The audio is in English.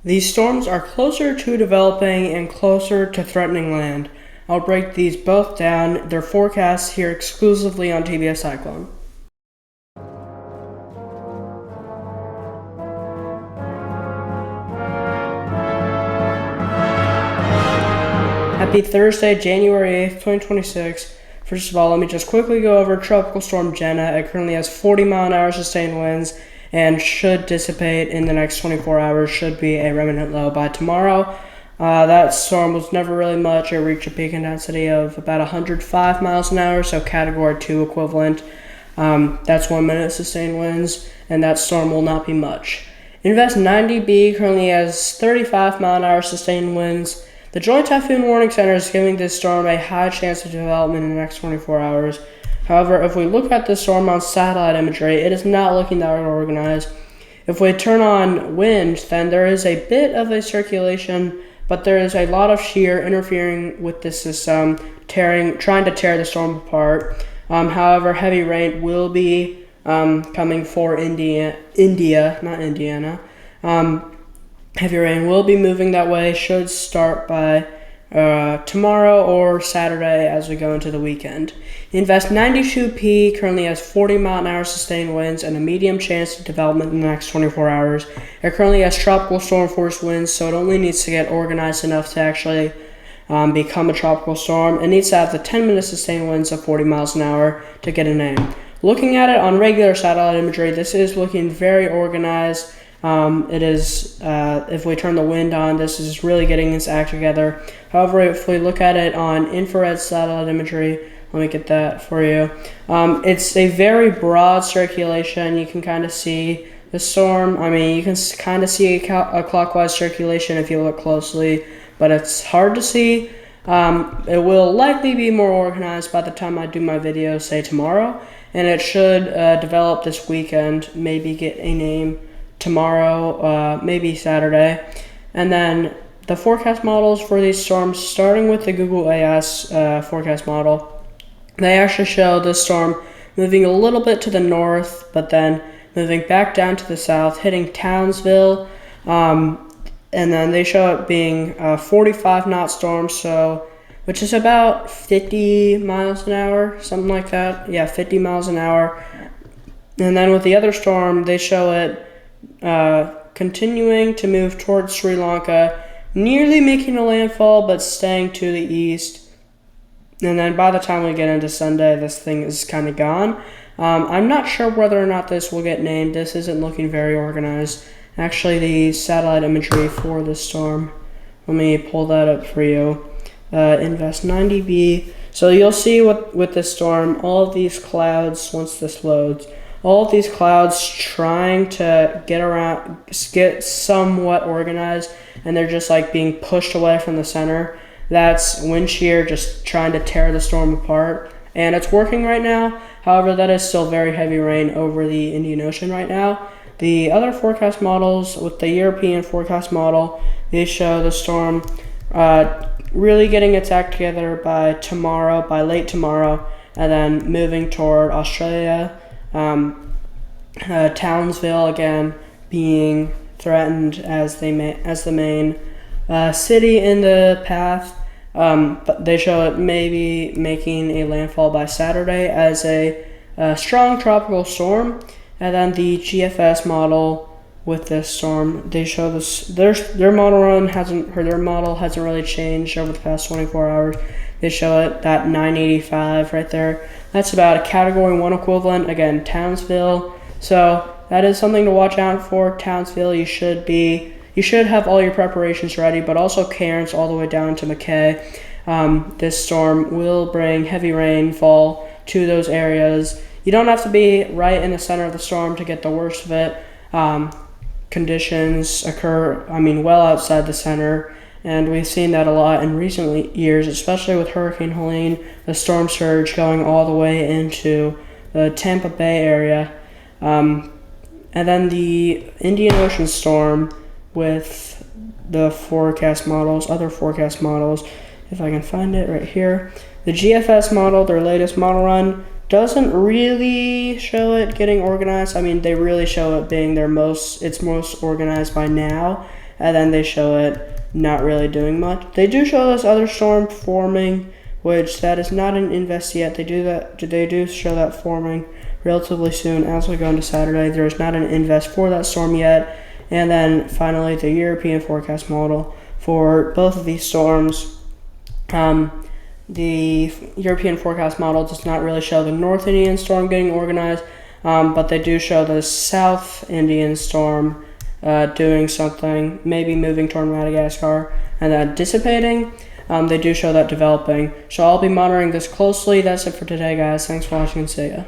These storms are closer to developing and closer to threatening land. I'll break these both down, their forecasts here exclusively on TBS Cyclone. Happy Thursday, January 8th, 2026. First of all, let me just quickly go over Tropical Storm Jenna. It currently has 40-mile-an-hour sustained winds and should dissipate in the next 24 hours, should be a remnant low by tomorrow. That storm was never really much. It reached a peak intensity of about 105 miles an hour, so Category 2 equivalent. That's 1 minute sustained winds, and that storm will not be much. Invest 90B currently has 35-mile-an-hour sustained winds. The Joint Typhoon Warning Center is giving this storm a high chance of development in the next 24 hours. However, if we look at the storm on satellite imagery, it is not looking that organized. If we turn on wind, then there is a bit of a circulation, but there is a lot of shear interfering with the system, trying to tear the storm apart. However, heavy rain will be coming for India, not Indiana. Heavy rain will be moving that way, should start by tomorrow or Saturday as we go into the weekend. Invest 92P currently has 40-mile-an-hour sustained winds and a medium chance of development in the next 24 hours. It currently has tropical storm force winds, so it only needs to get organized enough to actually become a tropical storm. It needs to have the 10-minute sustained winds of 40 miles an hour to get a name. Looking at it on regular satellite imagery, this is looking very organized. It is, if we turn the wind on, this is really getting its act together. However, if we look at it on infrared satellite imagery, let me get that for you. It's a very broad circulation. You can kind of see the storm. You can kind of see a clockwise circulation if you look closely, but it's hard to see. It will likely be more organized by the time I do my video, say tomorrow, and it should develop this weekend, maybe get a name tomorrow, maybe Saturday. And then the forecast models for these storms, starting with the Google AS forecast model, they actually show this storm moving a little bit to the north, but then moving back down to the south, hitting Townsville, and then they show it being a 45-knot storm, which is about 50 miles an hour, something like that. Yeah, 50 miles an hour. And then with the other storm, they show it continuing to move towards Sri Lanka, nearly making a landfall, but staying to the east. And then by the time we get into Sunday, this thing is kind of gone. I'm not sure whether or not this will get named. This isn't looking very organized. Actually, the satellite imagery for this storm, let me pull that up for you. Invest 90B. So you'll see with this storm, all of these clouds, once this loads, all of these clouds trying to get somewhat organized, and they're just like being pushed away from the center. That's wind shear just trying to tear the storm apart, and it's working right now. However, that is still very heavy rain over the Indian Ocean right now. The other forecast models, with the European forecast model, they show the storm really getting its act together by late tomorrow, and then moving toward Australia. Townsville again being threatened as the main city in the path, but they show it maybe making a landfall by Saturday as a strong tropical storm. And then the GFS model with this storm, they show this their model hasn't really changed over the past 24 hours. They show it that 985 right there. That's about a Category 1 equivalent. Again, Townsville. So that is something to watch out for. Townsville, you should have all your preparations ready, but also Cairns all the way down to McKay. This storm will bring heavy rainfall to those areas. You don't have to be right in the center of the storm to get the worst of it. Conditions occur, well outside the center. And we've seen that a lot in recent years, especially with Hurricane Helene, the storm surge going all the way into the Tampa Bay area. And then the Indian Ocean storm with the other forecast models, if I can find it right here. The GFS model, their latest model run, doesn't really show it getting organized. They really show it being it's most organized by now. and then they show it not really doing much. They do show this other storm forming, which that is not an invest yet. They do show that forming relatively soon as we go into Saturday. There is not an invest for that storm yet. And then finally, the European forecast model for both of these storms. The European forecast model does not really show the North Indian storm getting organized, but they do show the South Indian storm doing something, maybe moving toward Madagascar and then dissipating. They do show that developing. So I'll be monitoring this closely. That's it for today, guys. Thanks for watching and see ya.